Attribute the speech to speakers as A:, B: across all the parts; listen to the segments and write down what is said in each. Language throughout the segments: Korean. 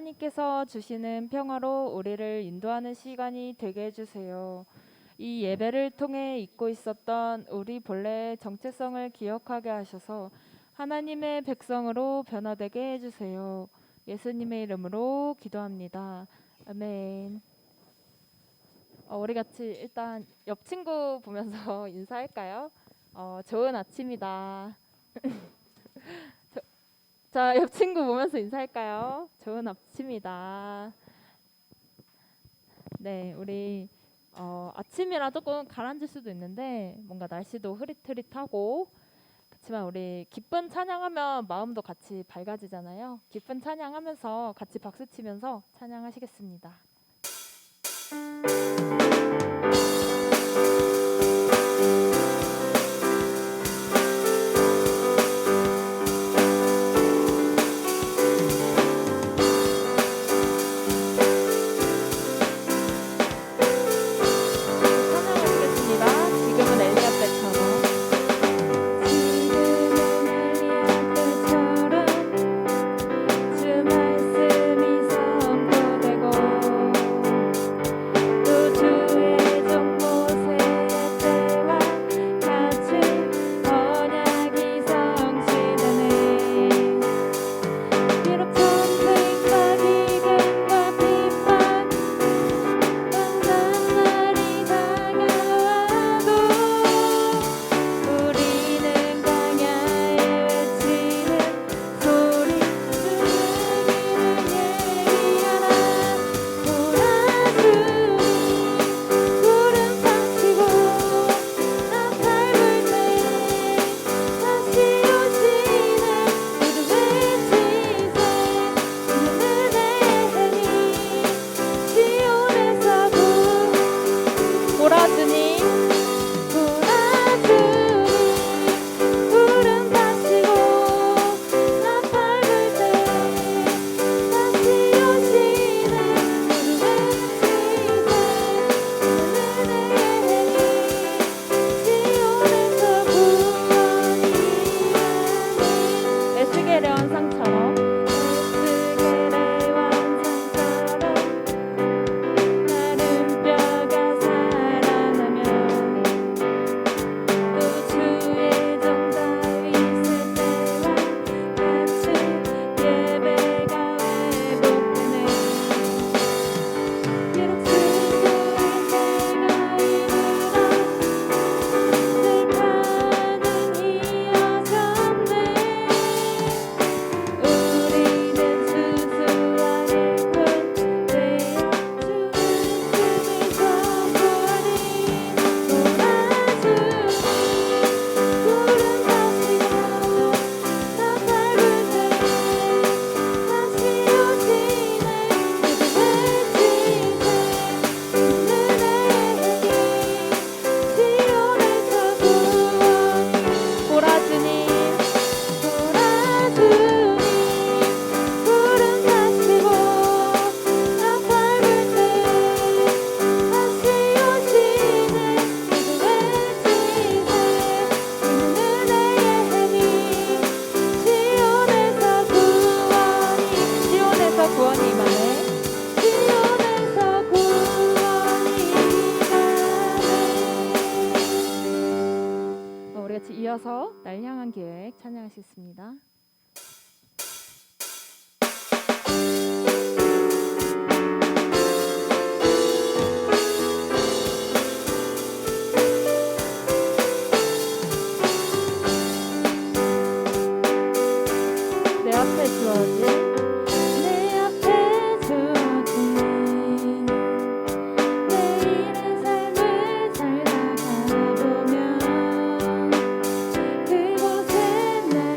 A: 하나님께서 주시는 평화로 우리를 인도하는 시간이 되게 해주세요. 이 예배를 통해 잊고 있었던 우리 본래의 정체성을 기억하게 하셔서 하나님의 백성으로 변화되게 해주세요. 예수님의 이름으로 기도합니다. 아멘. 우리 같이 일단 옆 친구 보면서 인사할까요? 좋은 아침이다. 자, 옆 친구 보면서 인사할까요? 좋은 아침이다. 네, 우리 아침이라 조금 가라앉을 수도 있는데 뭔가 날씨도 흐릿흐릿하고 그렇지만 우리 기쁜 찬양하면 마음도 같이 밝아지잖아요. 기쁜 찬양하면서 같이 박수 치면서 찬양하시겠습니다. 이어서 날 향한 계획 찬양하시겠습니다. 내 앞에 주어진 그곳에 날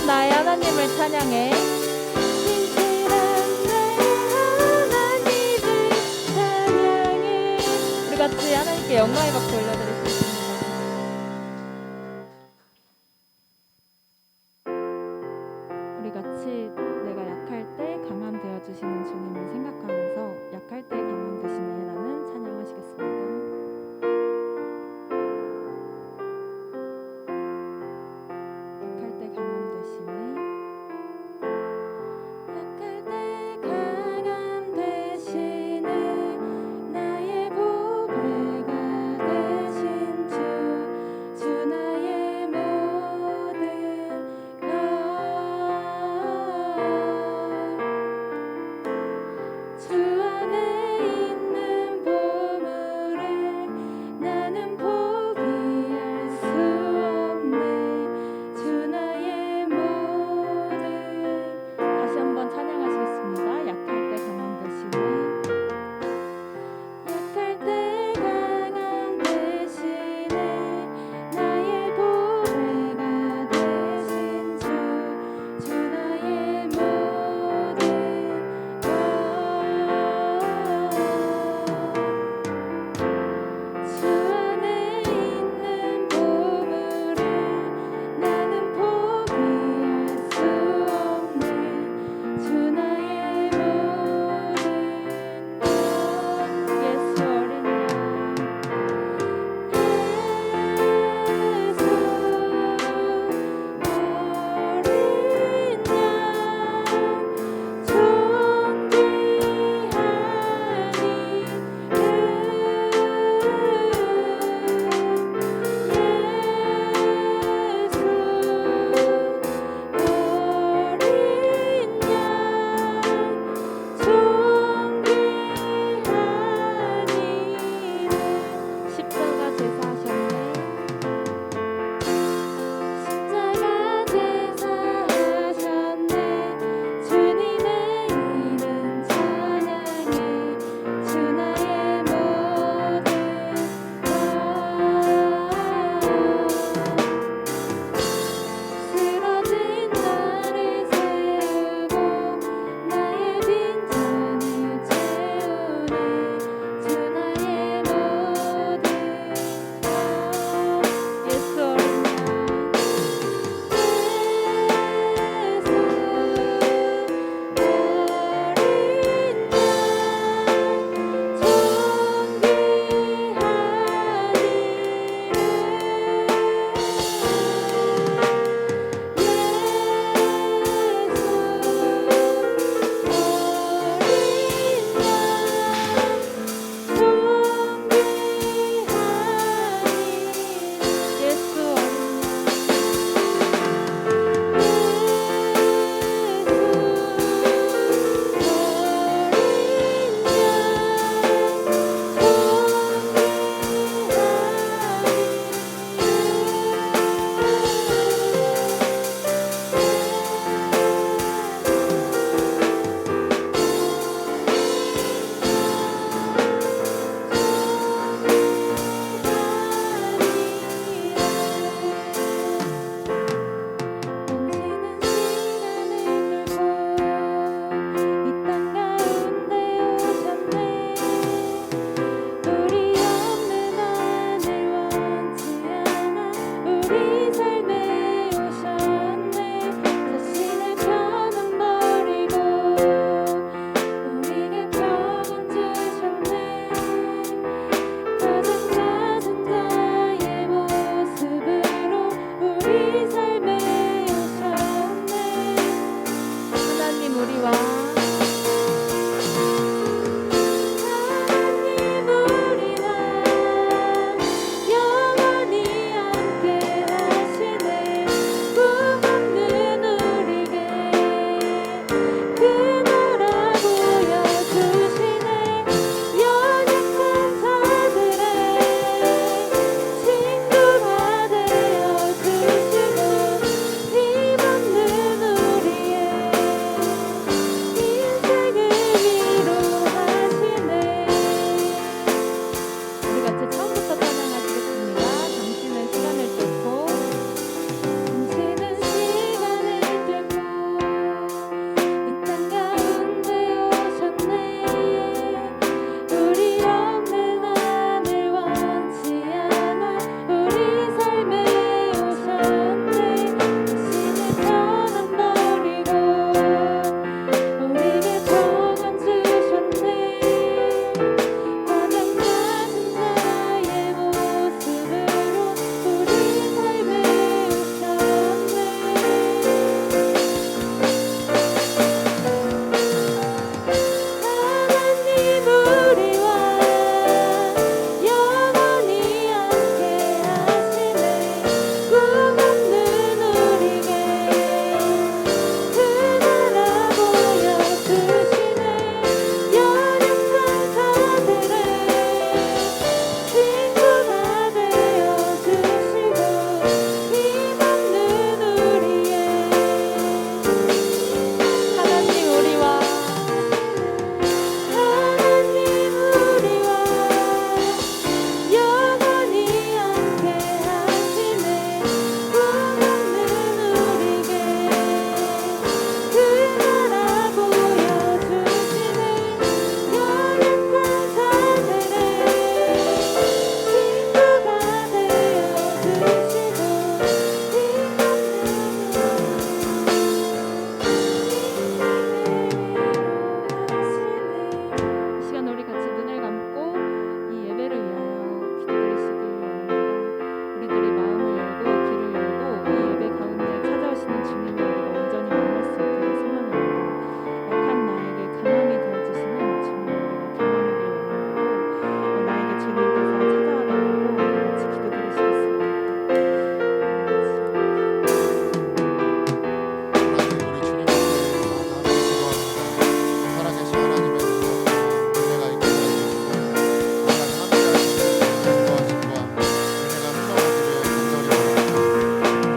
A: 나의 하나님을 찬양해. 우리 같이 하나님께 영광의 박수 올려드릴 수 있습니다. 우리 같이 내가 약할 때 강함 되어주시는 주님을 생각하면서 약할 때 강함 되시네라는 찬양하시겠습니다. 약할 때 강함 되시네. 약할 때 강함 되시네. 나의 보배가 되신 주 나의 모든 것. 주 안에 있는 보물은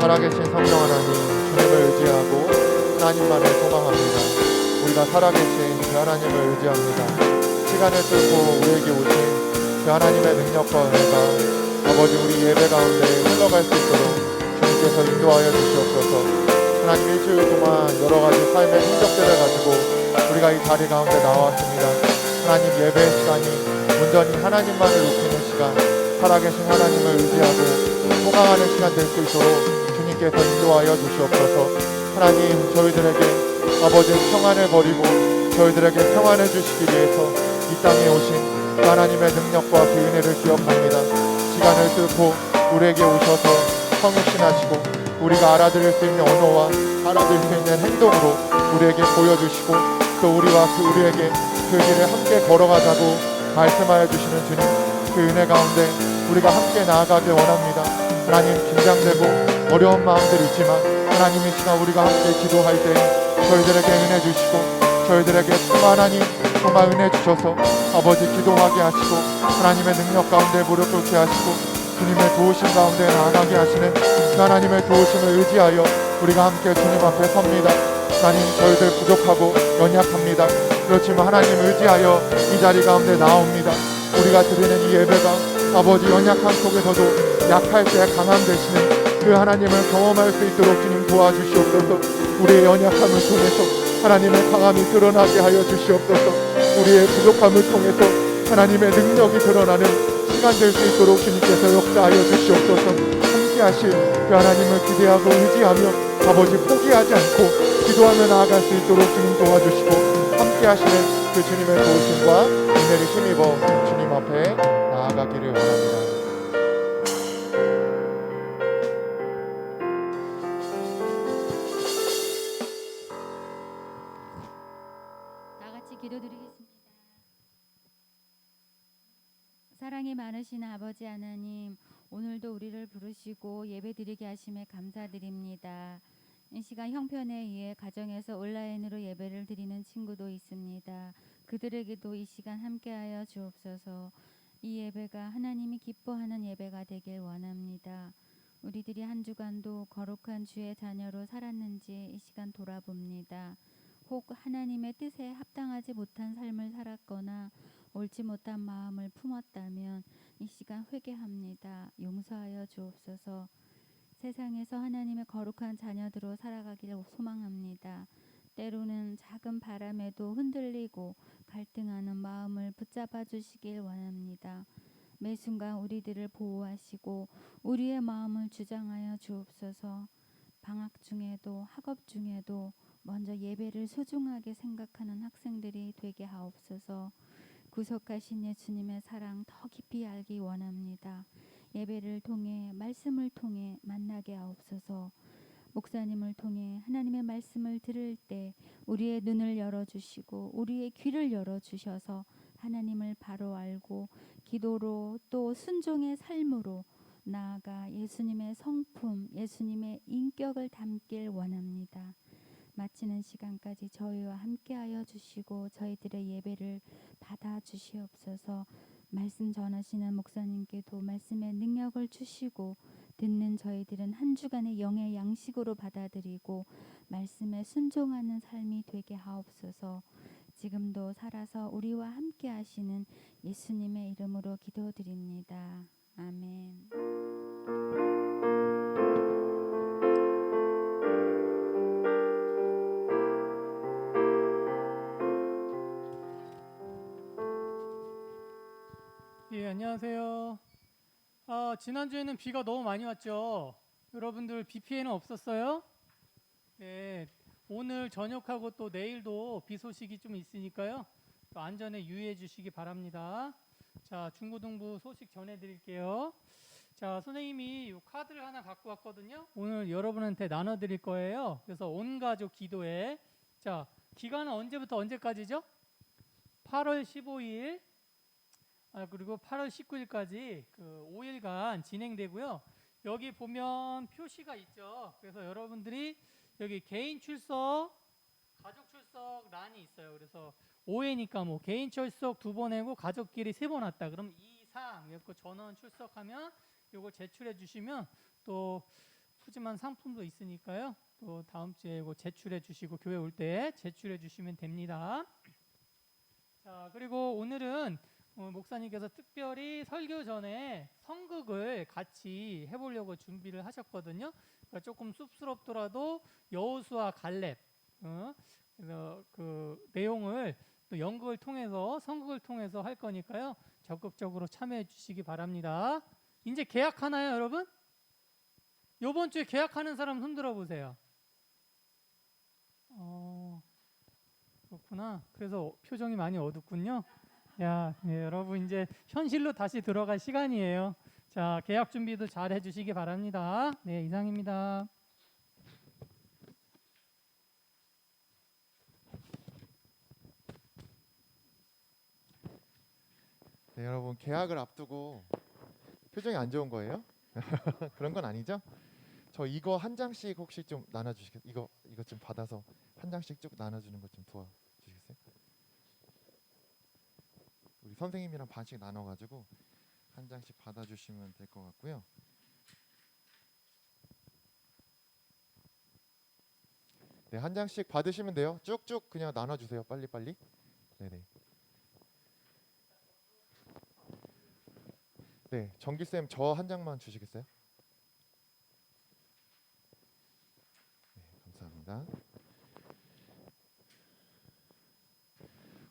B: 살아계신 성령 하나님, 주님을 의지하고 하나님만을 소망합니다. 우리가 살아계신 그 하나님을 의지합니다. 시간을 뚫고 우리에게 오신 그 하나님의 능력과 은혜가 아버지 우리 예배 가운데 흘러갈 수 있도록 주님께서 인도하여 주시옵소서. 하나님, 일주일 동안 여러 가지 삶의 흔적들을 가지고 우리가 이 자리 가운데 나왔습니다. 하나님, 예배 시간이 온전히 하나님만을 높이는 시간, 살아계신 하나님을 의지하고 소망하는 시간 될 수 있도록 주님께서 인도하여 주시옵소서. 하나님, 저희들에게 아버지의 평안을 버리고 저희들에게 평안을 주시기 위해서 이 땅에 오신 그 하나님의 능력과 그 은혜를 기억합니다. 시간을 뚫고 우리에게 오셔서 성육신하시고 우리가 알아들을 수 있는 언어와 알아들을 수 있는 행동으로 우리에게 보여주시고 또 우리에게 그 길을 함께 걸어가자고 말씀하여 주시는 주님, 그 은혜 가운데 우리가 함께 나아가길 원합니다. 하나님, 긴장되고 어려운 마음들이 있지만 하나님, 이 시간 우리가 함께 기도할 때 저희들에게 은혜 주시고 저희들에게 충만하니 정말 은혜 주셔서 아버지 기도하게 하시고 하나님의 능력 가운데 무릎 꿇게 하시고 주님의 도우심 가운데 나아가게 하시는 그 하나님의 도우심을 의지하여 우리가 함께 주님 앞에 섭니다. 하나님, 저희들 부족하고 연약합니다. 그렇지만 하나님 의지하여 이 자리 가운데 나옵니다. 우리가 드리는 이 예배가 아버지 연약함 속에서도 약할 때 강함 되시는 그 하나님을 경험할 수 있도록 주님 도와주시옵소서. 우리의 연약함을 통해서 하나님의 강함이 드러나게 하여 주시옵소서. 우리의 부족함을 통해서 하나님의 능력이 드러나는 시간 될 수 있도록 주님께서 역사하여 주시옵소서. 함께 하실 그 하나님을 기대하고 의지하며 아버지 포기하지 않고 기도하며 나아갈 수 있도록 주님 도와주시고 함께 하시는 그 주님의 도우심과 은혜를 힘입어 주님 앞에 나아가기를 원합니다.
C: 다 같이 기도드리겠습니다. 사랑이 많으신 아버지 하나님, 오늘도 우리를 부르시고 예배드리게 하심에 감사드립니다. 이 시간 형편에 의해 가정에서 온라인으로 예배를 드리는 친구도 있습니다. 그들에게도 이 시간 함께하여 주옵소서. 이 예배가 하나님이 기뻐하는 예배가 되길 원합니다. 우리들이 한 주간도 거룩한 주의 자녀로 살았는지 이 시간 돌아봅니다. 혹 하나님의 뜻에 합당하지 못한 삶을 살았거나 옳지 못한 마음을 품었다면 이 시간 회개합니다. 용서하여 주옵소서. 세상에서 하나님의 거룩한 자녀들로 살아가기를 소망합니다. 때로는 작은 바람에도 흔들리고 갈등하는 마음을 붙잡아 주시길 원합니다. 매 순간 우리들을 보호하시고 우리의 마음을 주장하여 주옵소서. 방학 중에도 학업 중에도 먼저 예배를 소중하게 생각하는 학생들이 되게 하옵소서. 구속하신 예수님의 사랑 더 깊이 알기 원합니다. 예배를 통해 말씀을 통해 만나게 하옵소서. 목사님을 통해 하나님의 말씀을 들을 때 우리의 눈을 열어주시고 우리의 귀를 열어주셔서 하나님을 바로 알고 기도로 또 순종의 삶으로 나아가 예수님의 성품, 예수님의 인격을 담길 원합니다. 마치는 시간까지 저희와 함께하여 주시고 저희들의 예배를 받아 주시옵소서. 말씀 전하시는 목사님께도 말씀의 능력을 주시고 듣는 저희들은 한 주간의 영의 양식으로 받아들이고 말씀에 순종하는 삶이 되게 하옵소서. 지금도 살아서 우리와 함께 하시는 예수님의 이름으로 기도드립니다. 아멘.
D: 예, 안녕하세요. 지난주에는 비가 너무 많이 왔죠. 여러분들 비 피해는 없었어요? 네, 오늘 저녁하고 또 내일도 비 소식이 좀 있으니까요. 또 안전에 유의해 주시기 바랍니다. 자, 중고등부 소식 전해드릴게요. 자, 선생님이 이 카드를 하나 갖고 왔거든요. 오늘 여러분한테 나눠드릴 거예요. 그래서 온 가족 기도회. 자, 기간은 언제부터 언제까지죠? 8월 15일 그리고 8월 19일까지 그 5일간 진행되고요. 여기 보면 표시가 있죠. 그래서 여러분들이 여기 개인 출석, 가족 출석 란이 있어요. 그래서 5회니까 뭐 개인 출석 2번 하고 가족끼리 3번 왔다. 그럼 2, 3 이렇게 전원 출석하면 요걸 제출해 주시면 또 푸짐한 상품도 있으니까요. 또 다음 주에 이거 제출해 주시고 교회 올 때 제출해 주시면 됩니다. 자, 그리고 오늘은 목사님께서 특별히 설교 전에 성극을 같이 해보려고 준비를 하셨거든요. 그러니까 조금 쑥스럽더라도 여호수아 갈렙 그래서 그 내용을 또 연극을 통해서 성극을 통해서 할 거니까요. 적극적으로 참여해 주시기 바랍니다. 이제 계약하나요, 여러분? 이번 주에 계약하는 사람 손 들어 보세요. 그렇구나. 그래서 표정이 많이 어둡군요. 야, 네, 여러분 이제 현실로 다시 들어갈 시간이에요. 자, 계약 준비도 잘 해주시기 바랍니다. 네, 이상입니다.
B: 네, 여러분 계약을 앞두고 표정이 안 좋은 거예요? 그런 건 아니죠? 저 이거 한 장씩 혹시 좀 나눠주시겠어요? 이거 좀 받아서 한 장씩 쭉 나눠주는 것 좀 도와주시겠어요? 우리 선생님이랑 반씩 나눠가지고 한 장씩 받아주시면 될 것 같고요. 네, 한 장씩 받으시면 돼요. 쭉쭉 그냥 나눠주세요. 빨리빨리. 네네. 네, 정기쌤 저 한 장만 주시겠어요? 네, 감사합니다.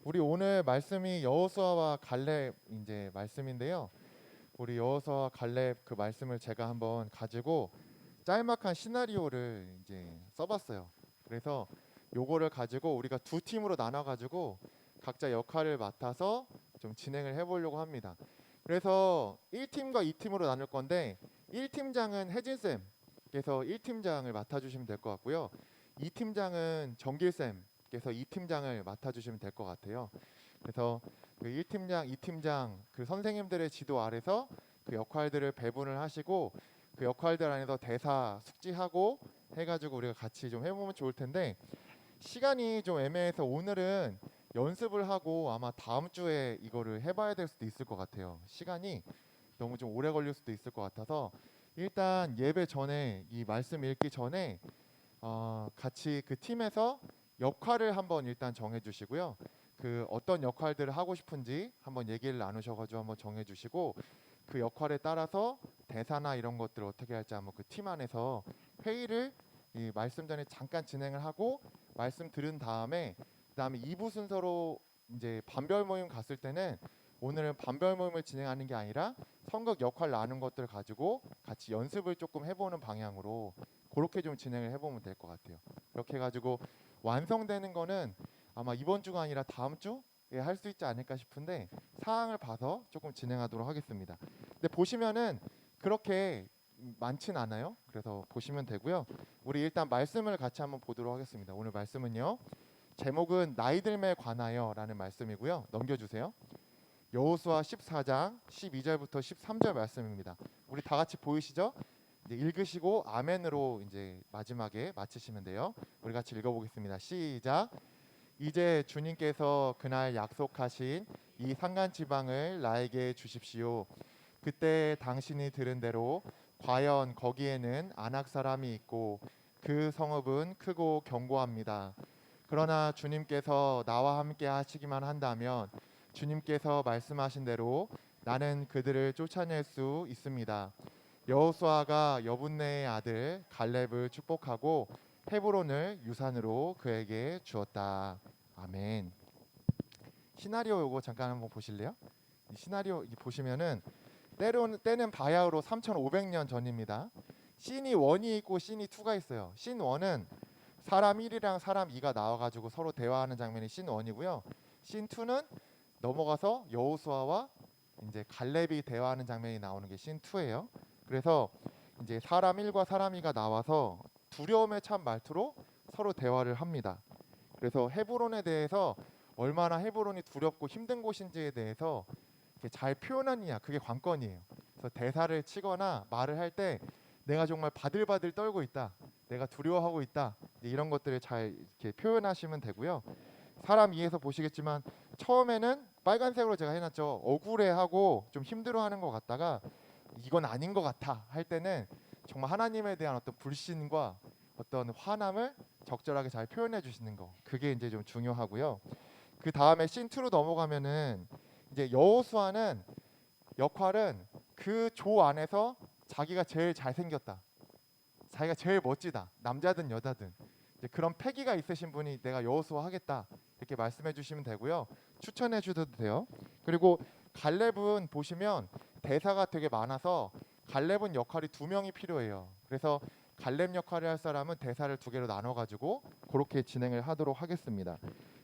B: 우리 오늘 말씀이 여호수아와 갈렙 이제 말씀인데요. 우리 여호수아와 갈렙 그 말씀을 제가 한번 가지고 짤막한 시나리오를 이제 써봤어요. 그래서 요거를 가지고 우리가 두 팀으로 나눠가지고 각자 역할을 맡아서 좀 진행을 해보려고 합니다. 그래서 1팀과 2팀으로 나눌 건데 1팀장은 혜진쌤께서 1팀장을 맡아주시면 될 것 같고요. 2팀장은 정길쌤께서 2팀장을 맡아주시면 될 것 같아요. 그래서 그 1팀장, 2팀장 그 선생님들의 지도 아래서 그 역할들을 배분을 하시고 그 역할들 안에서 대사 숙지하고 해가지고 우리가 같이 좀 해보면 좋을 텐데 시간이 좀 애매해서 오늘은 연습을 하고 아마 다음 주에 이거를 해봐야 될 수도 있을 것 같아요. 시간이 너무 좀 오래 걸릴 수도 있을 것 같아서 일단 예배 전에 이 말씀 읽기 전에 같이 그 팀에서 역할을 한번 일단 정해주시고요. 그 어떤 역할들을 하고 싶은지 한번 얘기를 나누셔가지고 한번 정해주시고 그 역할에 따라서 대사나 이런 것들을 어떻게 할지 한번 그 팀 안에서 회의를 이 말씀 전에 잠깐 진행을 하고 말씀 들은 다음에 그다음에 2부 순서로 이제 반별 모임 갔을 때는 오늘은 반별 모임을 진행하는 게 아니라 성극 역할 나눈 것들 가지고 같이 연습을 조금 해보는 방향으로 그렇게 좀 진행을 해보면 될 것 같아요. 그렇게 해가지고 완성되는 거는 아마 이번 주가 아니라 다음 주에 할 수 있지 않을까 싶은데 사항을 봐서 조금 진행하도록 하겠습니다. 근데 보시면은 그렇게 많진 않아요. 그래서 보시면 되고요. 우리 일단 말씀을 같이 한번 보도록 하겠습니다. 오늘 말씀은요. 제목은 나이들매 관하여 라는 말씀이고요. 넘겨주세요. 여호수아 14장 12절부터 13절 말씀입니다. 우리 다 같이 보이시죠? 이제 읽으시고 아멘으로 이제 마지막에 마치시면 돼요. 우리 같이 읽어보겠습니다. 시작. 이제 주님께서 그날 약속하신 이 산간 지방을 나에게 주십시오. 그때 당신이 들은 대로 과연 거기에는 아낙 사람이 있고 그 성읍은 크고 견고합니다. 그러나 주님께서 나와 함께 하시기만 한다면 주님께서 말씀하신 대로 나는 그들을 쫓아낼 수 있습니다. 여호수아가 여분네의 아들 갈렙을 축복하고 헤브론을 유산으로 그에게 주었다. 아멘. 시나리오 요거 잠깐 한번 보실래요? 이 시나리오 보시면은 때는 바야흐로 3,500년 전입니다. 씬이 1이 있고 씬이 2가 있어요. 씬 1은 사람 1이랑 사람 2가 나와가지고 서로 대화하는 장면이 씬 1이고요. 씬 2는 넘어가서 여호수아와 이제 갈렙이 대화하는 장면이 나오는 게 씬 2예요. 그래서 이제 사람 1과 사람 2가 나와서 두려움에 찬 말투로 서로 대화를 합니다. 그래서 헤브론에 대해서 얼마나 헤브론이 두렵고 힘든 곳인지에 대해서 잘 표현하느냐 그게 관건이에요. 그래서 대사를 치거나 말을 할 때 내가 정말 바들바들 떨고 있다, 내가 두려워하고 있다, 이런 것들을 잘 이렇게 표현하시면 되고요. 사람 2에서 보시겠지만 처음에는 빨간색으로 제가 해놨죠. 억울해하고 좀 힘들어하는 것 같다가 이건 아닌 것 같아 할 때는 정말 하나님에 대한 어떤 불신과 어떤 화남을 적절하게 잘 표현해 주시는 거, 그게 이제 좀 중요하고요. 그 다음에 씬2로 넘어가면은 이제 여호수아는 역할은 그 조 안에서 자기가 제일 잘생겼다, 자기가 제일 멋지다, 남자든 여자든 이제 그런 패기가 있으신 분이 내가 여호수아 하겠다 이렇게 말씀해 주시면 되고요. 추천해 주셔도 돼요. 그리고 갈렙은 보시면 대사가 되게 많아서 갈렙은 역할이 2명이 필요해요. 그래서 갈렙 역할을 할 사람은 대사를 2개로 나눠 가지고 그렇게 진행을 하도록 하겠습니다.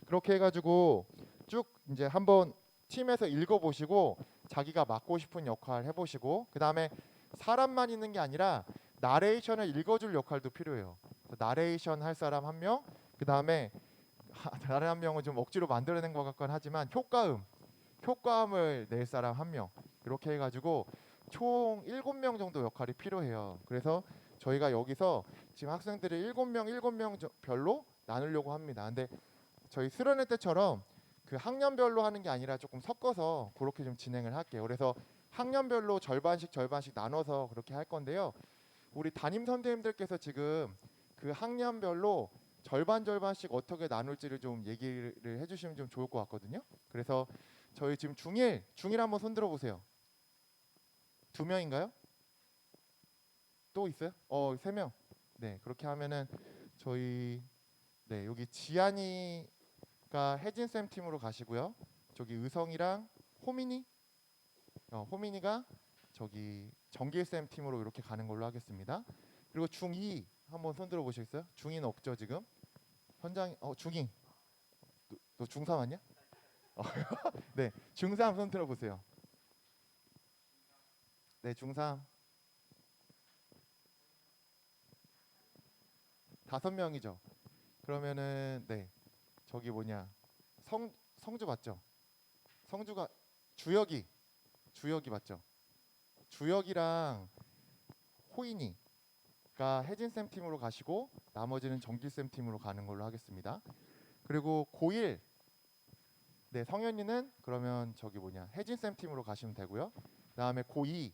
B: 그렇게 해가지고 쭉 이제 한번 팀에서 읽어보시고 자기가 맡고 싶은 역할 해보시고, 그 다음에 사람만 있는 게 아니라 나레이션을 읽어줄 역할도 필요해요. 나레이션 할 사람 1명, 그 다음에 다른 1명은 좀 억지로 만들어낸 것 같긴 하지만 효과음을 낼 사람 1명, 이렇게 해가지고 총 7명 정도 역할이 필요해요. 그래서 저희가 여기서 지금 학생들이 7명 별로 나누려고 합니다. 근데 저희 수련회 때처럼 그 학년별로 하는 게 아니라 조금 섞어서 그렇게 좀 진행을 할게요. 그래서 학년별로 절반씩 나눠서 그렇게 할 건데요. 우리 담임 선생님들께서 지금 그 학년별로 절반씩 어떻게 나눌지를 좀 얘기를 해주시면 좀 좋을 것 같거든요. 그래서 저희 지금 중1 한번 손 들어보세요. 2명인가요? 또 있어요? 3명. 네, 그렇게 하면은 저희 여기 지안이가 혜진쌤 팀으로 가시고요. 저기 의성이랑 호민이가 저기 정길쌤 팀으로 이렇게 가는 걸로 하겠습니다. 그리고 중2 한번 손 들어 보시겠어요? 중2는 없죠 지금? 현장 중2. 너 중3 아니야? 네, 중3 손 들어 보세요. 네, 중3 5명이죠. 그러면은 저기 성주 맞죠? 성주가 주혁이 맞죠? 주혁이랑 호인이가 혜진쌤 팀으로 가시고 나머지는 정길쌤 팀으로 가는 걸로 하겠습니다. 그리고 고1 성현이는 그러면 저기 혜진쌤 팀으로 가시면 되고요. 그다음에 고2는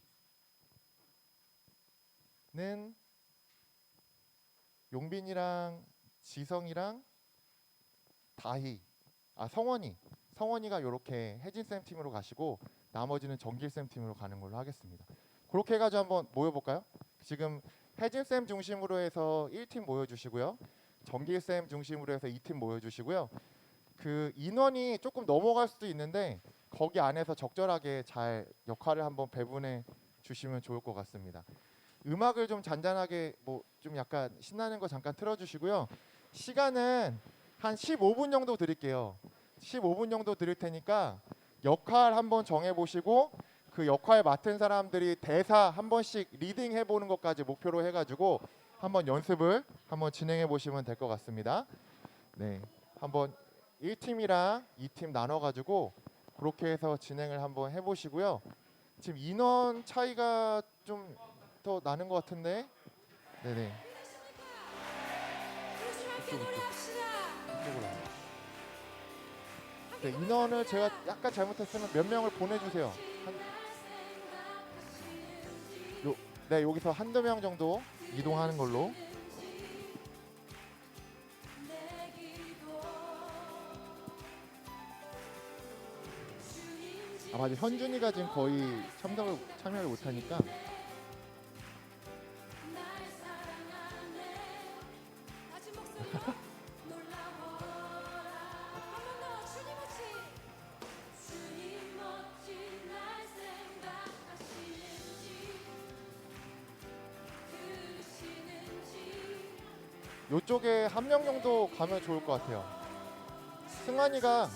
B: 용빈이랑 지성이랑 성원이가 이렇게 혜진쌤 팀으로 가시고 나머지는 정길쌤 팀으로 가는 걸로 하겠습니다. 그렇게 해가지고 한번 모여볼까요? 지금 혜진쌤 중심으로 해서 1팀 모여주시고요. 정길쌤 중심으로 해서 2팀 모여주시고요. 그 인원이 조금 넘어갈 수도 있는데 거기 안에서 적절하게 잘 역할을 한번 배분해 주시면 좋을 것 같습니다. 음악을 좀 잔잔하게 좀 약간 신나는 거 잠깐 틀어주시고요. 시간은 한 15분 정도 드릴게요. 15분 정도 드릴 테니까 역할 한번 정해보시고 그 역할 맡은 사람들이 대사 한 번씩 리딩 해보는 것까지 목표로 해가지고 한번 연습을 한번 진행해 보시면 될 것 같습니다. 네, 한번 1팀이랑 2팀 나눠가지고 그렇게 해서 진행을 한번 해보시고요. 지금 인원 차이가 좀 더 나는 것 같은데, 네네. 이쪽으로. 네, 인원을 제가 약간 잘못했으면 몇 명을 보내주세요. 여기서 한두 명 정도 이동하는 걸로. 맞아, 현준이가 지금 거의 참여를 못하니까. 요쪽에 한 명 정도 가면 좋을 것 같아요. 승환이가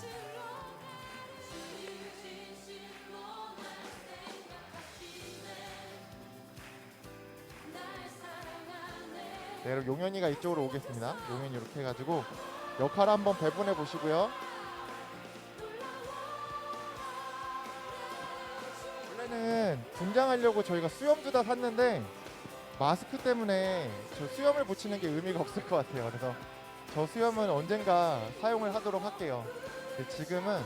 B: 그럼 용현이가 이쪽으로 오겠습니다. 용현이 이렇게 해가지고 역할 한번 배분해 보시고요. 원래는 분장하려고 저희가 수염도 다 샀는데 마스크 때문에 저 수염을 붙이는 게 의미가 없을 것 같아요. 그래서 저 수염은 언젠가 사용을 하도록 할게요. 지금은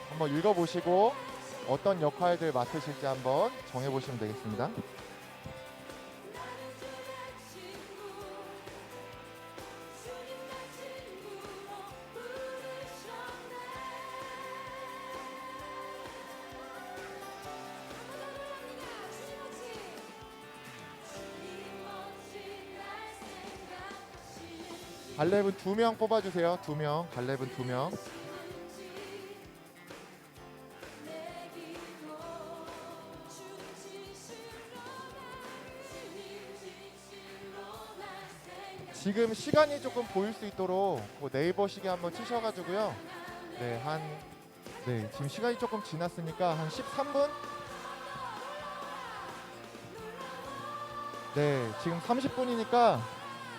B: 한번 읽어보시고 어떤 역할들 맡으실지 한번 정해보시면 되겠습니다. 갈렙은 2명 뽑아주세요. 2명. 갈렙은 2명. 지금 시간이 조금 보일 수 있도록 뭐 네이버 시계 한번 치셔가지고요. 네, 지금 시간이 조금 지났으니까 한 13분? 네, 지금 30분이니까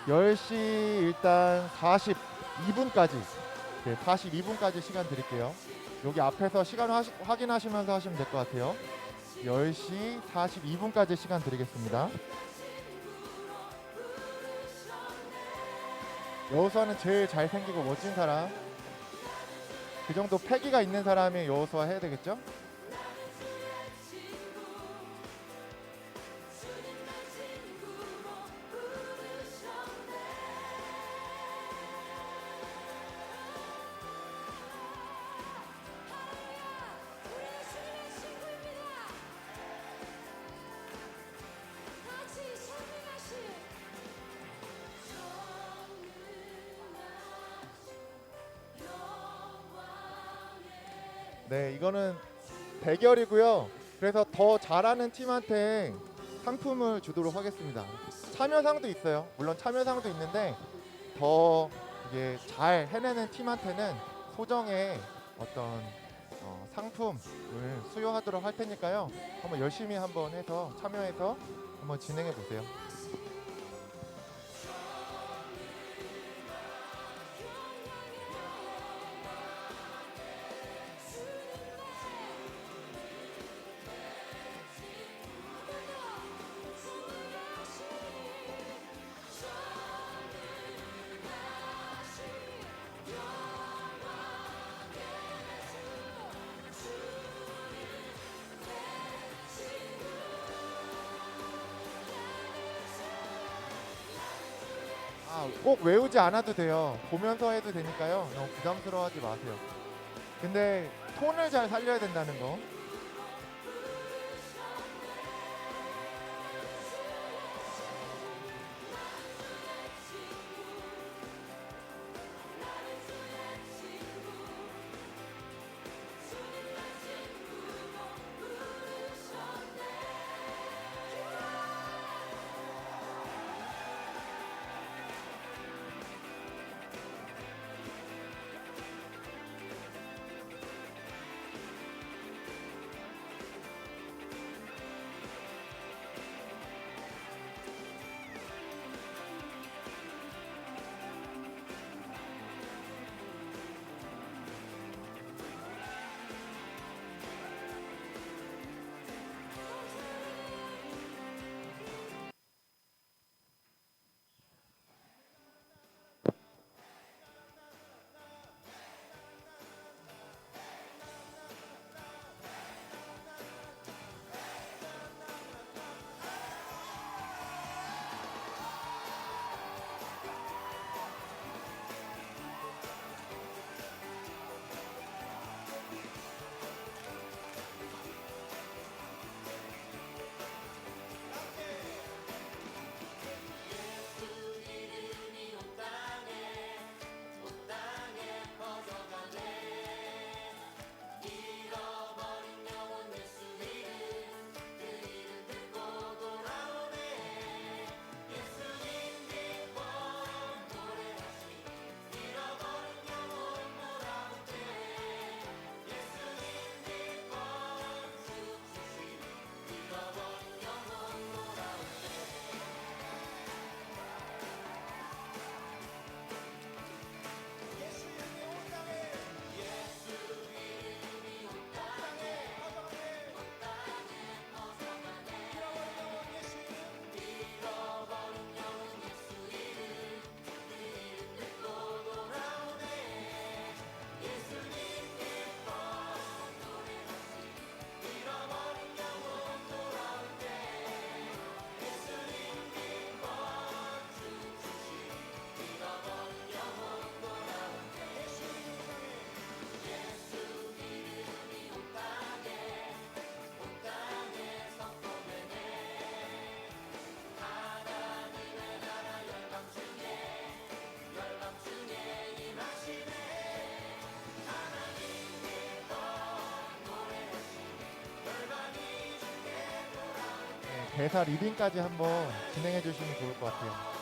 B: 10시 일단 42분까지, 네, 42분까지 시간 드릴게요. 여기 앞에서 시간 확인하시면서 하시면 될 것 같아요. 10시 42분까지 시간 드리겠습니다. 여호수아는 제일 잘생기고 멋진 사람, 그 정도 패기가 있는 사람이 여호수아 해야 되겠죠? 네, 이거는 대결이고요. 그래서 더 잘하는 팀한테 상품을 주도록 하겠습니다. 참여상도 있어요. 물론 참여상도 있는데 더 이게 잘 해내는 팀한테는 소정의 어떤 상품을 수여하도록 할 테니까요. 한번 열심히 한번 해서 참여해서 한번 진행해 보세요. 꼭 외우지 않아도 돼요. 보면서 해도 되니까요. 너무 부담스러워하지 마세요. 근데 톤을 잘 살려야 된다는 거. 대사 리딩까지 한번 진행해 주시면 좋을 것 같아요.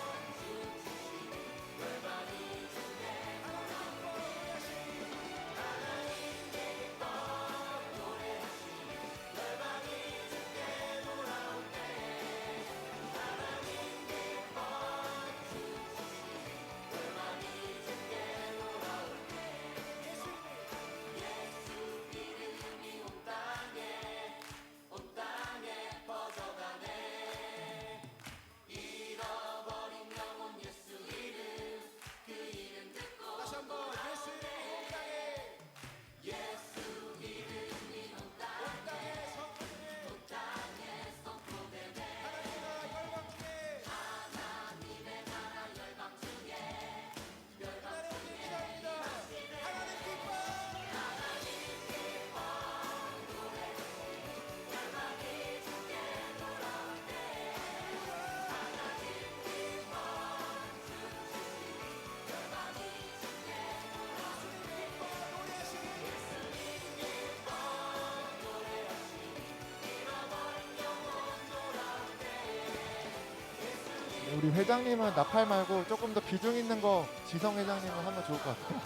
B: 우리 회장님은 나팔 말고 조금 더 비중 있는 거 지성 회장님은 하면 좋을 것 같아요.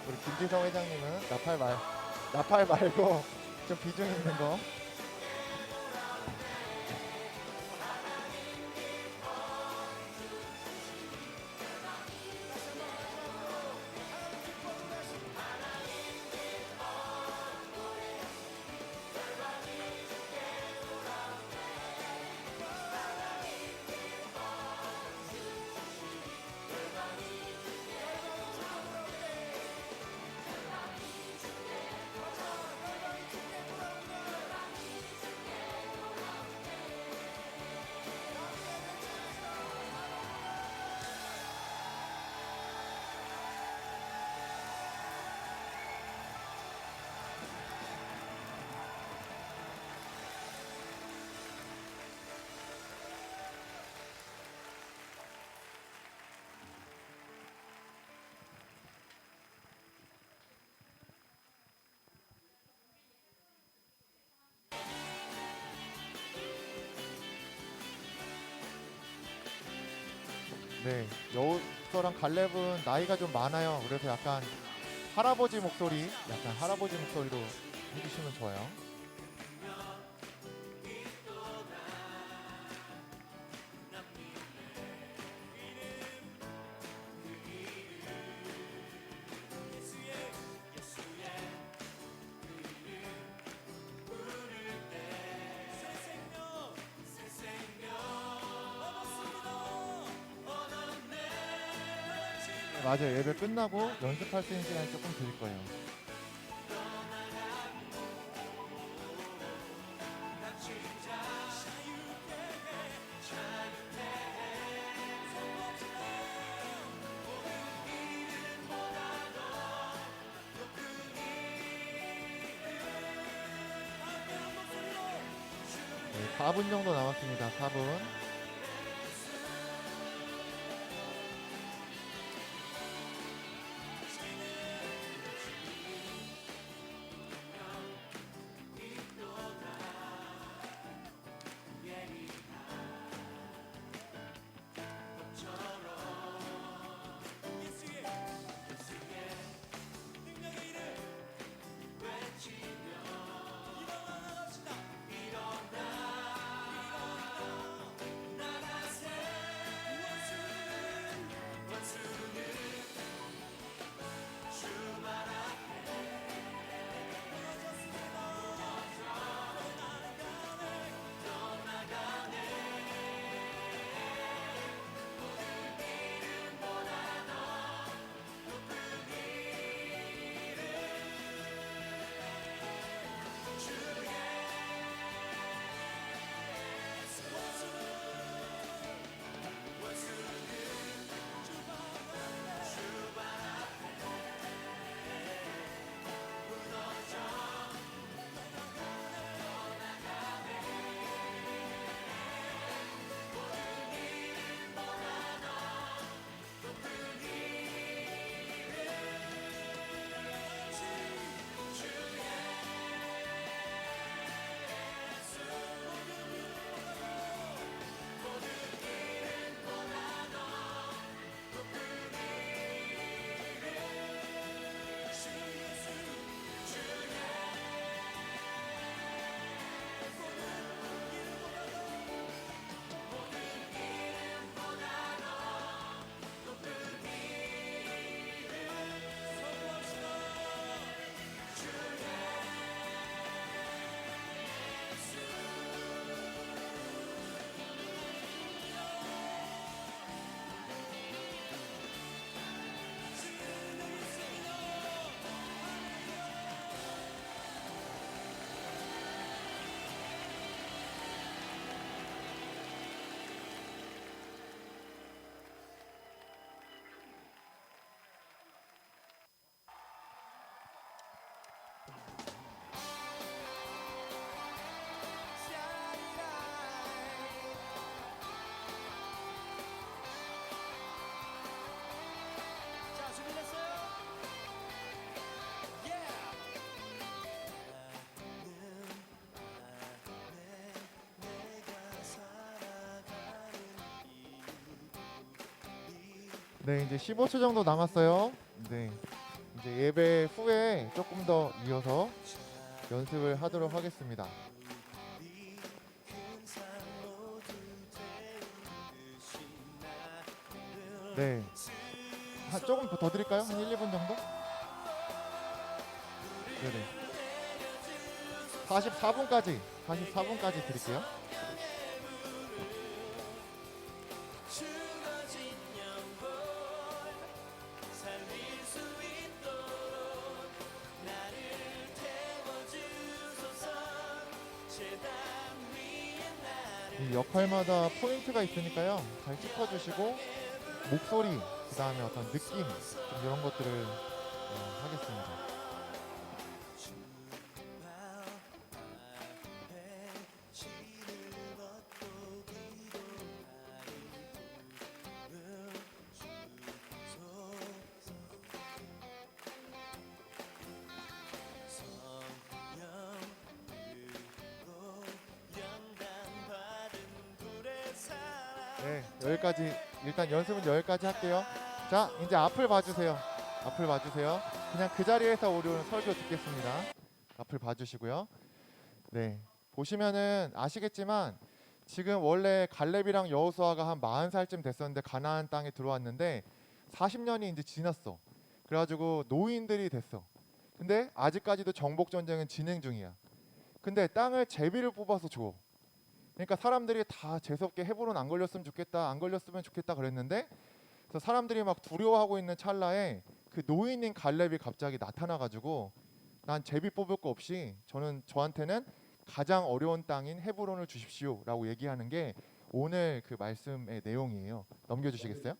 B: 우리 김지성 회장님은 나팔 말고 좀 비중 있는 거. 네, 여우서랑 갈렙은 나이가 좀 많아요. 그래서 약간 할아버지 목소리로 해주시면 좋아요. 맞아요. 예배 끝나고 연습할 수 있는 시간이 조금 드릴 거예요. 네, 4분 정도 남았습니다. 4분. 네, 이제 15초 정도 남았어요. 네, 이제 예배 후에 조금 더 이어서 연습을 하도록 하겠습니다. 네, 조금 더 드릴까요? 한 1, 2분 정도? 네네. 44분까지 드릴게요. 이 역할마다 포인트가 있으니까요. 잘 짚어주시고 목소리, 그 다음에 어떤 느낌 좀 이런 것들을 하겠습니다. 네, 여기까지 일단 연습은 여기까지 할게요. 자, 이제 앞을 봐주세요. 앞을 봐주세요. 그냥 그 자리에서 우리 오늘 설교 듣겠습니다. 앞을 봐주시고요. 네, 보시면은 아시겠지만 지금 원래 갈렙이랑 여호수아가 한 40살쯤 됐었는데 가나안 땅에 들어왔는데 40년이 이제 지났어. 그래가지고 노인들이 됐어. 근데 아직까지도 정복 전쟁은 진행 중이야. 근데 땅을 제비를 뽑아서 줘. 그러니까 사람들이 다 재수없게 헤브론 안 걸렸으면 좋겠다, 안 걸렸으면 좋겠다 그랬는데, 그래서 사람들이 막 두려워하고 있는 찰나에 그 노인인 갈렙이 갑자기 나타나가지고 난 제비 뽑을 거 없이 저한테는 가장 어려운 땅인 헤브론을 주십시오라고 얘기하는 게 오늘 그 말씀의 내용이에요. 넘겨주시겠어요?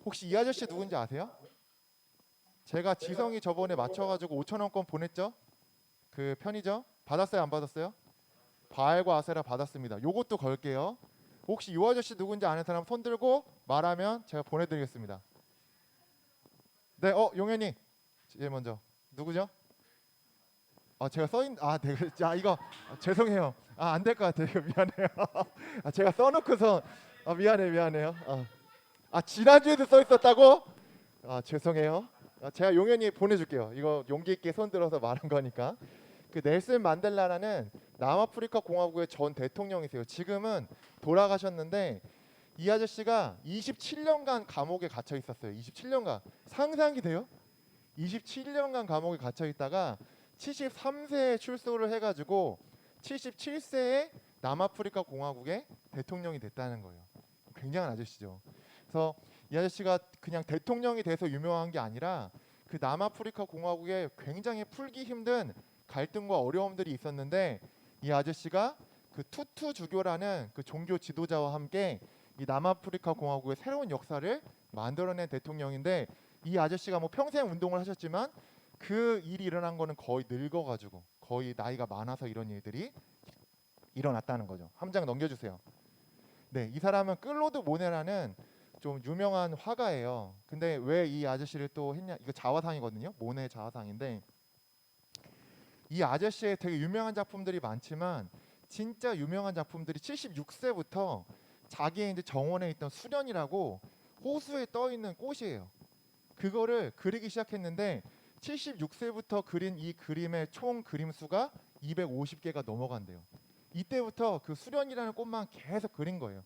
B: 혹시 이 아저씨 누군지 아세요? 제가 지성이 저번에 맞춰가지고 5,000원권 보냈죠? 그 편의점 받았어요, 안 받았어요? 바알과 아세라 받았습니다. 요것도 걸게요. 혹시 이 아저씨 누군지 아는 사람 손 들고 말하면 제가 보내드리겠습니다. 네, 용현이 제일 먼저 누구죠? 제가 네, 이거 죄송해요. 안 될 것 같아요. 미안해요. 제가 써놓고서 미안해요. 지난주에도 써 있었다고? 죄송해요. 제가 용현이 보내줄게요. 이거 용기 있게 손 들어서 말한 거니까. 그 넬슨 만델라라는 남아프리카 공화국의 전 대통령이세요. 지금은 돌아가셨는데 이 아저씨가 27년간 감옥에 갇혀 있었어요. 27년간. 상상이 돼요? 27년간 감옥에 갇혀 있다가 73세에 출소를 해가지고 77세에 남아프리카 공화국의 대통령이 됐다는 거예요. 굉장한 아저씨죠. 그래서 이 아저씨가 그냥 대통령이 돼서 유명한 게 아니라 그 남아프리카 공화국에 굉장히 풀기 힘든 갈등과 어려움들이 있었는데 이 아저씨가 그 투투 주교라는 그 종교 지도자와 함께 이 남아프리카 공화국의 새로운 역사를 만들어낸 대통령인데 이 아저씨가 뭐 평생 운동을 하셨지만 그 일이 일어난 거는 거의 늙어가지고 거의 나이가 많아서 이런 일들이 일어났다는 거죠. 한 장 넘겨주세요. 네, 이 사람은 클로드 모네라는 좀 유명한 화가예요. 근데 왜 이 아저씨를 또 했냐? 이거 자화상이거든요. 모네 자화상인데 이 아저씨의 되게 유명한 작품들이 많지만 진짜 유명한 작품들이 76세부터 자기의 이제 정원에 있던 수련이라고 호수에 떠 있는 꽃이에요. 그거를 그리기 시작했는데 76세부터 그린 이 그림의 총 그림 수가 250개가 넘어간대요. 이때부터 그 수련이라는 꽃만 계속 그린 거예요.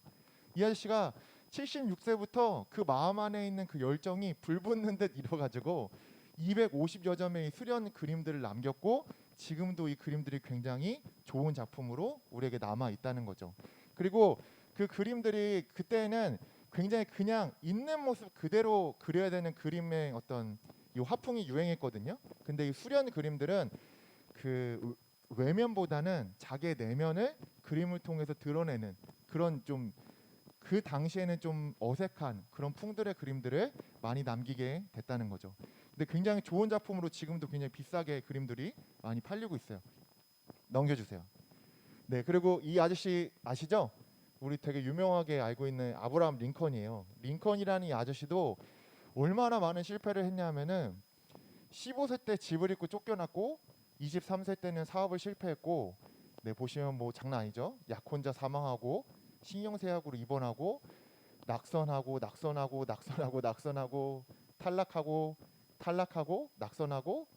B: 이 아저씨가 76세부터 그 마음 안에 있는 그 열정이 불붙는 듯 일어가지고 250여 점의 수련 그림들을 남겼고 지금도 이 그림들이 굉장히 좋은 작품으로 우리에게 남아 있다는 거죠. 그리고 그 그림들이 그때는 굉장히 그냥 있는 모습 그대로 그려야 되는 그림의 어떤 이 화풍이 유행했거든요. 근데 이 수련 그림들은 그 외면보다는 자기의 내면을 그림을 통해서 드러내는 그런 좀 그 당시에는 좀 어색한 그런 풍들의 그림들을 많이 남기게 됐다는 거죠. 근데 굉장히 좋은 작품으로 지금도 굉장히 비싸게 그림들이 많이 팔리고 있어요. 넘겨주세요. 네, 그리고 이 아저씨 아시죠? 우리 되게 유명하게 알고 있는 아브라함 링컨이에요. 링컨이라는 이 아저씨도 얼마나 많은 실패를 했냐면은 15세 때 집을 잃고 쫓겨났고 23세 때는 사업을 실패했고 보시면 뭐 장난 아니죠? 약혼자 사망하고 신경쇠약으로 입원하고 낙선하고 낙선하고 낙선하고 낙선하고 탈락하고 탈락하고 낙선하고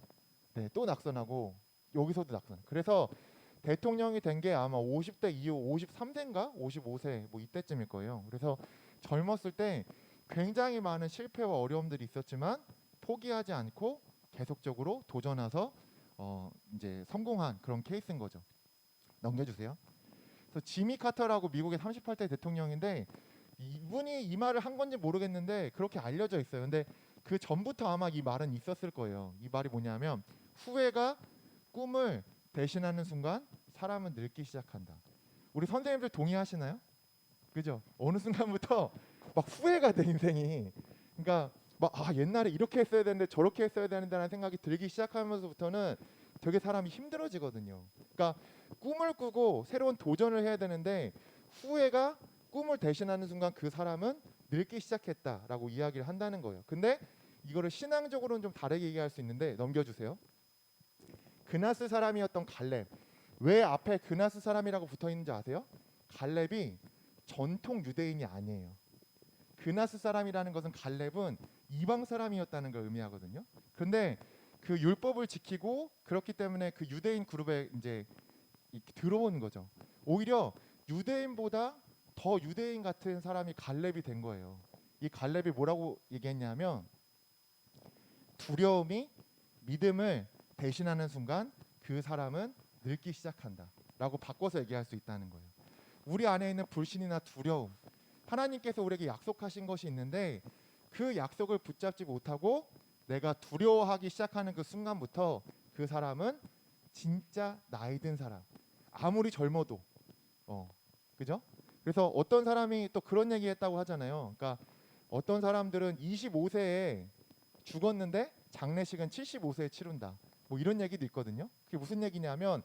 B: 네, 또 낙선하고 여기서도 낙선. 그래서 대통령이 된 게 아마 50대 이후 53세인가 55세 뭐 이때쯤일 거예요. 그래서 젊었을 때 굉장히 많은 실패와 어려움들이 있었지만 포기하지 않고 계속적으로 도전해서 이제 성공한 그런 케이스인 거죠. 넘겨주세요. 그래서 지미 카터라고 미국의 38대 대통령인데 이분이 이 말을 한 건지 모르겠는데 그렇게 알려져 있어요. 근데 그 전부터 아마 이 말은 있었을 거예요. 이 말이 뭐냐면 후회가 꿈을 대신하는 순간 사람은 늙기 시작한다. 우리 선생님들 동의하시나요? 그죠? 어느 순간부터 막 후회가 돼 인생이. 그러니까 막 옛날에 이렇게 했어야 되는데 저렇게 했어야 되는데라는 생각이 들기 시작하면서부터는 되게 사람이 힘들어지거든요. 그러니까 꿈을 꾸고 새로운 도전을 해야 되는데 후회가 꿈을 대신하는 순간 그 사람은 늙기 시작했다라고 이야기를 한다는 거예요. 근데 이거를 신앙적으로는 좀 다르게 얘기할 수 있는데 넘겨주세요. 그나스 사람이었던 갈렙. 왜 앞에 그나스 사람이라고 붙어 있는지 아세요? 갈렙이 전통 유대인이 아니에요. 그나스 사람이라는 것은 갈렙은 이방 사람이었다는 걸 의미하거든요. 그런데 그 율법을 지키고 그렇기 때문에 그 유대인 그룹에 이제 들어온 거죠. 오히려 유대인보다 더 유대인 같은 사람이 갈렙이 된 거예요. 이 갈렙이 뭐라고 얘기했냐면 두려움이 믿음을 대신하는 순간 그 사람은 늙기 시작한다 라고 바꿔서 얘기할 수 있다는 거예요. 우리 안에 있는 불신이나 두려움, 하나님께서 우리에게 약속하신 것이 있는데 그 약속을 붙잡지 못하고 내가 두려워하기 시작하는 그 순간부터 그 사람은 진짜 나이 든 사람, 아무리 젊어도 그죠? 그래서 어떤 사람이 또 그런 얘기 했다고 하잖아요. 그러니까 어떤 사람들은 25세에 죽었는데 장례식은 75세에 치른다. 뭐 이런 얘기도 있거든요. 그게 무슨 얘기냐면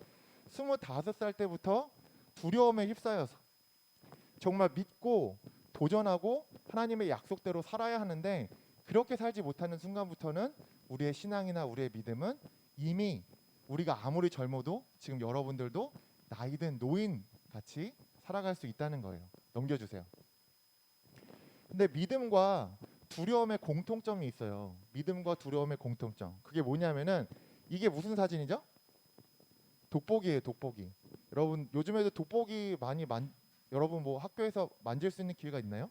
B: 25살 때부터 두려움에 휩싸여서 정말 믿고 도전하고 하나님의 약속대로 살아야 하는데 그렇게 살지 못하는 순간부터는 우리의 신앙이나 우리의 믿음은 이미 우리가 아무리 젊어도 지금 여러분들도 나이든 노인 같이 살아갈 수 있다는 거예요. 넘겨주세요. 근데 믿음과 두려움의 공통점이 있어요. 믿음과 두려움의 공통점. 그게 뭐냐면은 이게 무슨 사진이죠? 돋보기예요, 돋보기. 여러분 요즘에도 돋보기 많이 여러분 뭐 학교에서 만질 수 있는 기회가 있나요?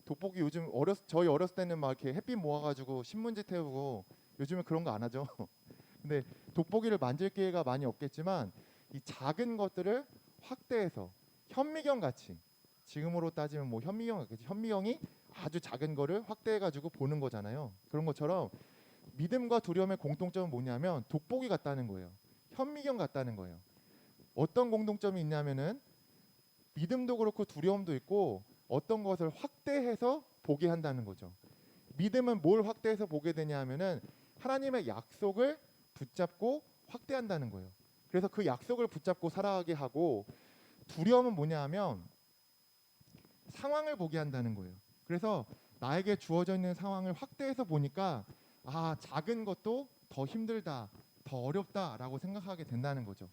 B: 돋보기 요즘 저희 어렸을 때는 막 이렇게 햇빛 모아가지고 신문지 태우고 요즘은 그런 거 안 하죠. 근데 돋보기를 만질 기회가 많이 없겠지만 이 작은 것들을 확대해서 현미경 같이 지금으로 따지면 뭐 현미경 같겠지. 현미경이 아주 작은 거를 확대해가지고 보는 거잖아요. 그런 것처럼 믿음과 두려움의 공통점은 뭐냐면 돋보기 같다는 거예요. 현미경 같다는 거예요. 어떤 공통점이 있냐면은 믿음도 그렇고 두려움도 있고 어떤 것을 확대해서 보게 한다는 거죠. 믿음은 뭘 확대해서 보게 되냐 하면은 하나님의 약속을 붙잡고 확대한다는 거예요. 그래서 그 약속을 붙잡고 살아가게 하고 두려움은 뭐냐 하면 상황을 보게 한다는 거예요. 그래서 나에게 주어져 있는 상황을 확대해서 보니까 작은 것도 더 힘들다, 더 어렵다라고 생각하게 된다는 거죠.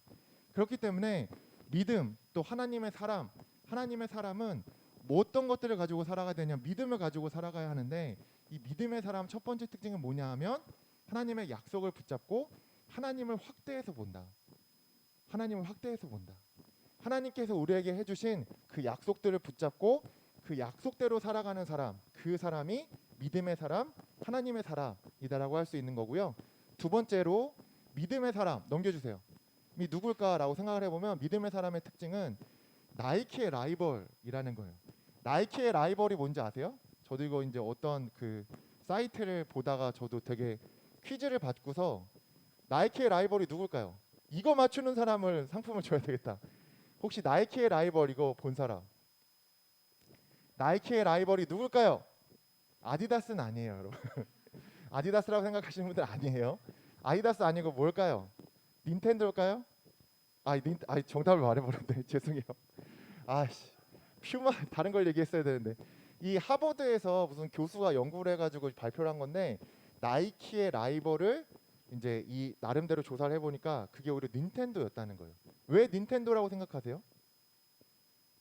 B: 그렇기 때문에 믿음 또 하나님의 사람은 뭐 어떤 것들을 가지고 살아가야 되냐 믿음을 가지고 살아가야 하는데 이 믿음의 사람 첫 번째 특징은 뭐냐 하면 하나님의 약속을 붙잡고 하나님을 확대해서 본다. 하나님을 확대해서 본다. 하나님께서 우리에게 해주신 그 약속들을 붙잡고 그 약속대로 살아가는 사람, 그 사람이 믿음의 사람, 하나님의 사람이다라고 할 수 있는 거고요. 두 번째로 믿음의 사람 넘겨주세요. 이 누굴까라고 생각을 해보면 믿음의 사람의 특징은 나이키의 라이벌이라는 거예요. 나이키의 라이벌이 뭔지 아세요? 저도 이거 이제 어떤 그 사이트를 보다가 저도 되게 퀴즈를 받고서 나이키의 라이벌이 누굴까요? 이거 맞추는 사람을 상품을 줘야 되겠다. 혹시 나이키의 라이벌 이거 본 사람? 나이키의 라이벌이 누굴까요? 아디다스는 아니에요, 여러분. 아디다스라고 생각하시는 분들 아니에요. 아디다스 아니고 뭘까요? 닌텐도일까요? 정답을 말해버렸네. 죄송해요. 퓨마 다른 걸 얘기했어야 되는데 이 하버드에서 무슨 교수가 연구를 해가지고 발표를 한 건데 나이키의 라이벌을 이제 이 나름대로 조사를 해보니까 그게 오히려 닌텐도였다는 거예요. 왜 닌텐도라고 생각하세요?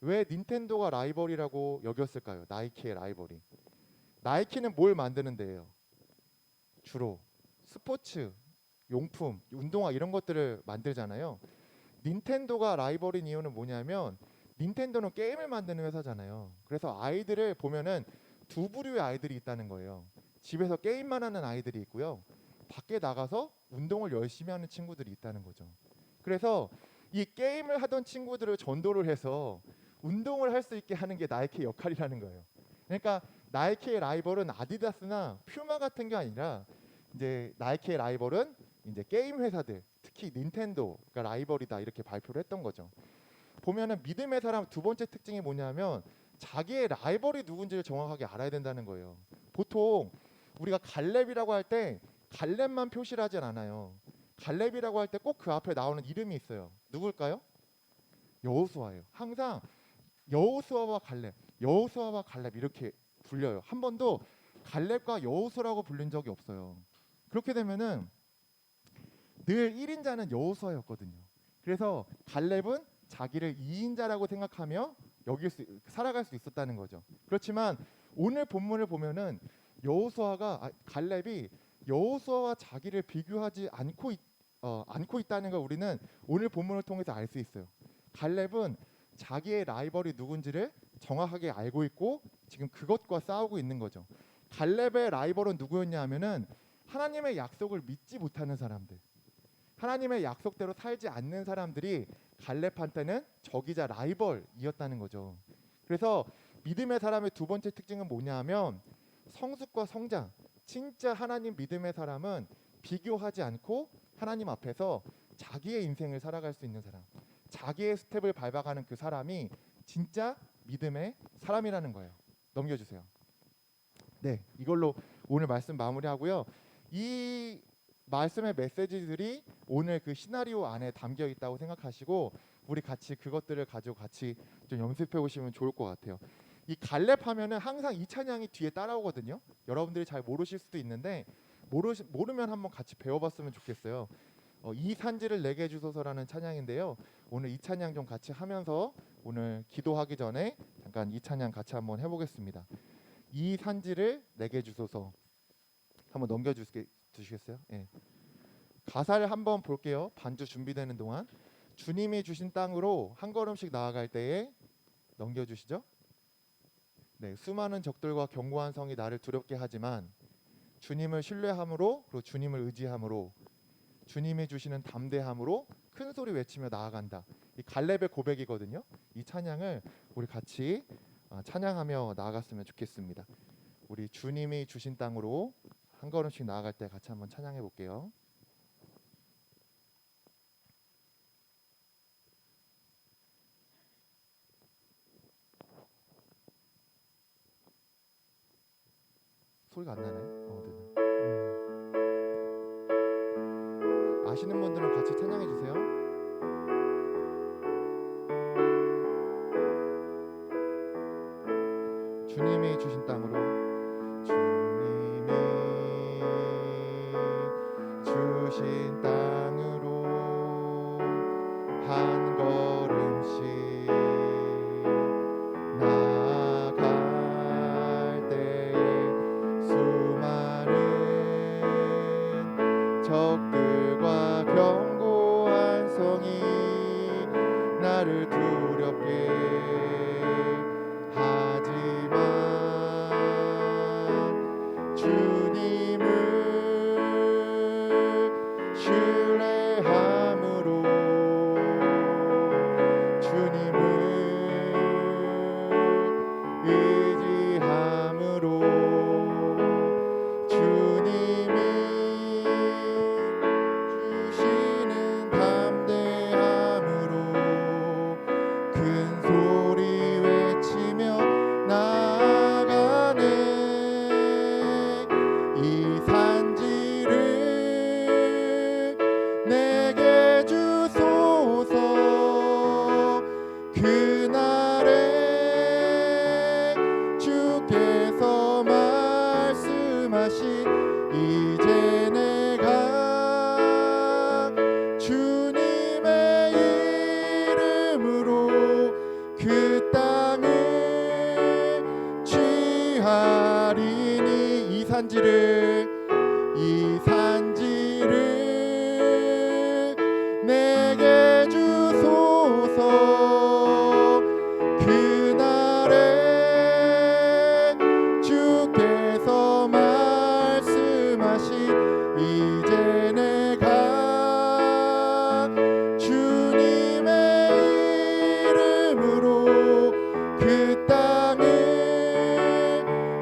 B: 왜 닌텐도가 라이벌이라고 여겼을까요? 나이키의 라이벌이. 나이키는 뭘 만드는 데예요? 주로 스포츠 용품, 운동화 이런 것들을 만들잖아요. 닌텐도가 라이벌인 이유는 뭐냐면 닌텐도는 게임을 만드는 회사잖아요. 그래서 아이들을 보면은 두 부류의 아이들이 있다는 거예요. 집에서 게임만 하는 아이들이 있고요. 밖에 나가서 운동을 열심히 하는 친구들이 있다는 거죠. 그래서 이 게임을 하던 친구들을 전도를 해서 운동을 할 수 있게 하는 게 나이키의 역할이라는 거예요. 그러니까 나이키의 라이벌은 아디다스나 퓨마 같은 게 아니라 이제 나이키의 라이벌은 이제 게임 회사들, 특히 닌텐도가 라이벌이다 이렇게 발표를 했던 거죠. 보면은 믿음의 사람 두 번째 특징이 뭐냐면 자기의 라이벌이 누군지를 정확하게 알아야 된다는 거예요. 보통 우리가 갈렙이라고 할 때 갈렙만 표시를 하진 않아요. 갈렙이라고 할 때 꼭 그 앞에 나오는 이름이 있어요. 누굴까요? 여호수아예요. 항상 여호수아와 갈렙, 여호수아와 갈렙 이렇게 불려요. 한 번도 갈렙과 여호수아라고 불린 적이 없어요. 그렇게 되면은 늘 1인자는 여호수아였거든요. 그래서 갈렙은 자기를 2인자라고 생각하며 살아갈 수 있었다는 거죠. 그렇지만 오늘 본문을 보면은 갈렙이 여호수아와 자기를 비교하지 않고 있다는 걸 우리는 오늘 본문을 통해서 알 수 있어요. 갈렙은 자기의 라이벌이 누군지를 정확하게 알고 있고 지금 그것과 싸우고 있는 거죠. 갈렙의 라이벌은 누구였냐 하면은 하나님의 약속을 믿지 못하는 사람들, 하나님의 약속대로 살지 않는 사람들이 갈렙한테는 적이자 라이벌이었다는 거죠. 그래서 믿음의 사람의 두 번째 특징은 뭐냐 하면 성숙과 성장. 진짜 하나님 믿음의 사람은 비교하지 않고 하나님 앞에서 자기의 인생을 살아갈 수 있는 사람, 자기의 스텝을 밟아가는 그 사람이 진짜 믿음의 사람이라는 거예요. 넘겨주세요. 네, 이걸로 오늘 말씀 마무리하고요. 이 말씀의 메시지들이 오늘 그 시나리오 안에 담겨 있다고 생각하시고 우리 같이 그것들을 가지고 같이 좀 연습해 보시면 좋을 것 같아요. 이 갈렙 하면은 항상 이 찬양이 뒤에 따라오거든요. 여러분들이 잘 모르실 수도 있는데 모르면 한번 같이 배워봤으면 좋겠어요. 이 산지를 내게 주소서라는 찬양인데요. 오늘 이 찬양 좀 같이 하면서 오늘 기도하기 전에 잠깐 이 찬양 같이 한번 해보겠습니다. 이 산지를 내게 주소서. 한번 넘겨주시겠어요? 예. 가사를 한번 볼게요. 반주 준비되는 동안 주님이 주신 땅으로 한 걸음씩 나아갈 때에 넘겨주시죠. 네, 수많은 적들과 견고한 성이 나를 두렵게 하지만 주님을 신뢰함으로 그리고 주님을 의지함으로 주님이 주시는 담대함으로 큰 소리 외치며 나아간다. 이 갈렙의 고백이거든요. 이 찬양을 우리 같이 찬양하며 나아갔으면 좋겠습니다. 우리 주님이 주신 땅으로 한 걸음씩 나아갈 때 같이 한번 찬양해 볼게요. 소리가 안 나네. 아시는 분들은 같이 찬양해 주세요. 주님이 주신 땅으로 주님이 주신 땅으로 한 걸음씩 나아갈 때에 수많은 적들과 견고한 성이 나를 두렵게 하지만 주님을 신뢰함으로 주님을 의지함으로 주님이 주시는 담대함으로 큰 소리 외치며 나아가네. 이 산지를 내게 주소서. 그날에 주께서 말씀하신 이제 내가 주님의 이름으로 그 땅 취하리니 이 산지를 내게 주소서. 그날에 주께서 말씀하신 이제 내가 주님의 이름으로 그 땅을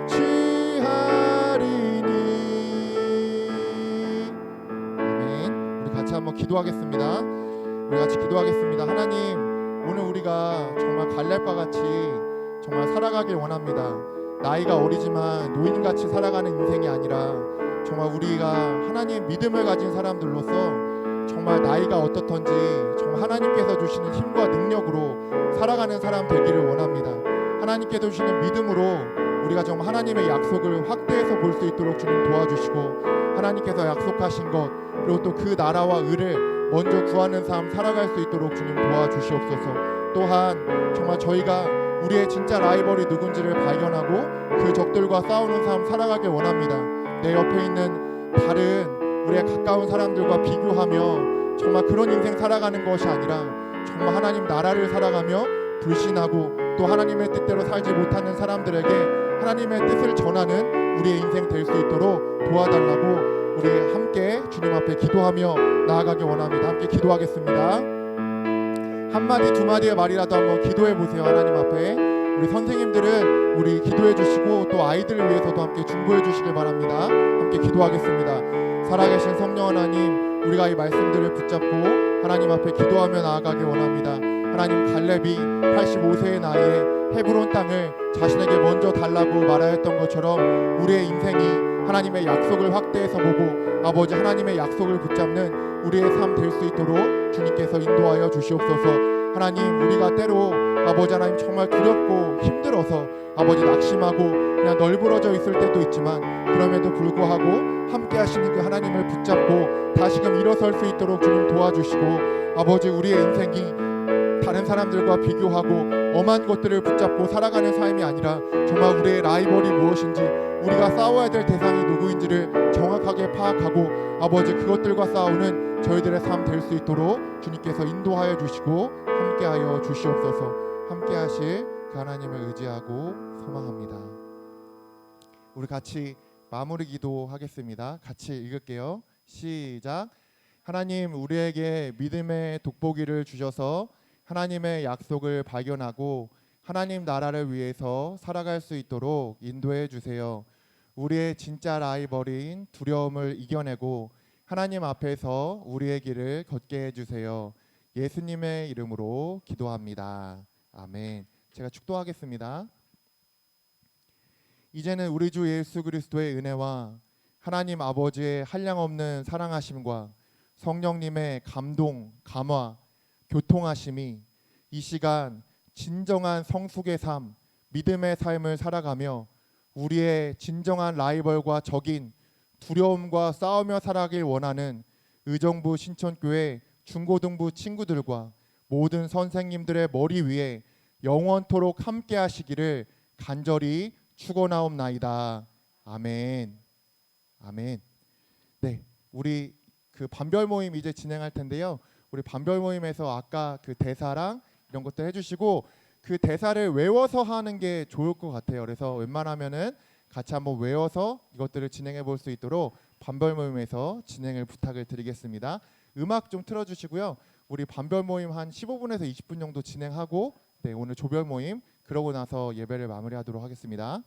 B: 취하리니. 아멘. 우리 같이 한번 기도하겠습니다. 우리 같이 기도하겠습니다. 하나님, 오늘 우리가 정말 갈렙과 같이 정말 살아가길 원합니다. 나이가 어리지만 노인같이 살아가는 인생이 아니라 정말 우리가 하나님 믿음을 가진 사람들로서 정말 나이가 어떻든지 정말 하나님께서 주시는 힘과 능력으로 살아가는 사람 되기를 원합니다. 하나님께서 주시는 믿음으로 우리가 정말 하나님의 약속을 확대해서 볼 수 있도록 주님 도와주시고, 하나님께서 약속하신 것 그리고 또 그 나라와 의를 먼저 구하는 삶 살아갈 수 있도록 주님 도와주시옵소서. 또한 정말 저희가 우리의 진짜 라이벌이 누군지를 발견하고 그 적들과 싸우는 삶 살아가길 원합니다. 내 옆에 있는 다른 우리의 가까운 사람들과 비교하며 정말 그런 인생 살아가는 것이 아니라 정말 하나님 나라를 살아가며 불신하고 또 하나님의 뜻대로 살지 못하는 사람들에게 하나님의 뜻을 전하는 우리의 인생 될 수 있도록 도와달라고 우리 함께 주님 앞에 기도하며 나아가기 원합니다. 함께 기도하겠습니다. 한마디 두마디의 말이라도 한번 기도해 보세요. 하나님 앞에 우리 선생님들은 우리 기도해 주시고 또 아이들을 위해서도 함께 중보해 주시길 바랍니다. 함께 기도하겠습니다. 살아계신 성령 하나님, 우리가 이 말씀들을 붙잡고 하나님 앞에 기도하며 나아가길 원합니다. 하나님, 갈렙이 85세의 나이에 헤브론 땅을 자신에게 먼저 달라고 말하였던 것처럼 우리의 인생이 하나님의 약속을 확대해서 보고 아버지 하나님의 약속을 붙잡는 우리의 삶 될 수 있도록 주님께서 인도하여 주시옵소서. 하나님, 우리가 때로 아버지 하나님 정말 두렵고 힘들어서 아버지 낙심하고 그냥 널브러져 있을 때도 있지만 그럼에도 불구하고 함께 하시는 그 하나님을 붙잡고 다시금 일어설 수 있도록 주님 도와주시고, 아버지 우리의 인생이 다른 사람들과 비교하고 엄한 것들을 붙잡고 살아가는 삶이 아니라 정말 우리의 라이벌이 무엇인지, 우리가 싸워야 될 대상이 누구인지를 정확하게 파악하고 아버지 그것들과 싸우는 저희들의 삶 될 수 있도록 주님께서 인도하여 주시고 함께하여 주시옵소서. 함께하실 그 하나님을 의지하고 소망합니다. 우리 같이 마무리 기도하겠습니다. 같이 읽을게요. 시작. 하나님, 우리에게 믿음의 돋보기를 주셔서 하나님의 약속을 발견하고 하나님 나라를 위해서 살아갈 수 있도록 인도해 주세요. 우리의 진짜 라이벌인 두려움을 이겨내고 하나님 앞에서 우리의 길을 걷게 해주세요. 예수님의 이름으로 기도합니다. 아멘. 제가 축도하겠습니다. 이제는 우리 주 예수 그리스도의 은혜와 하나님 아버지의 한량없는 사랑하심과 성령님의 감동, 감화, 교통하심이 이 시간 진정한 성숙의 삶, 믿음의 삶을 살아가며 우리의 진정한 라이벌과 적인 두려움과 싸우며 살아가길 원하는 의정부 신천교회 중고등부 친구들과 모든 선생님들의 머리 위에 영원토록 함께 하시기를 간절히 축원하옵나이다. 아멘. 아멘. 네, 우리 그 반별 모임 이제 진행할 텐데요. 우리 반별 모임에서 아까 그 대사랑 이런 것들 해주시고 그 대사를 외워서 하는 게 좋을 것 같아요. 그래서 웬만하면은 같이 한번 외워서 이것들을 진행해 볼 수 있도록 반별 모임에서 진행을 부탁을 드리겠습니다. 음악 좀 틀어주시고요. 우리 반별 모임 한 15분에서 20분 정도 진행하고 오늘 조별 모임 그러고 나서 예배를 마무리하도록 하겠습니다.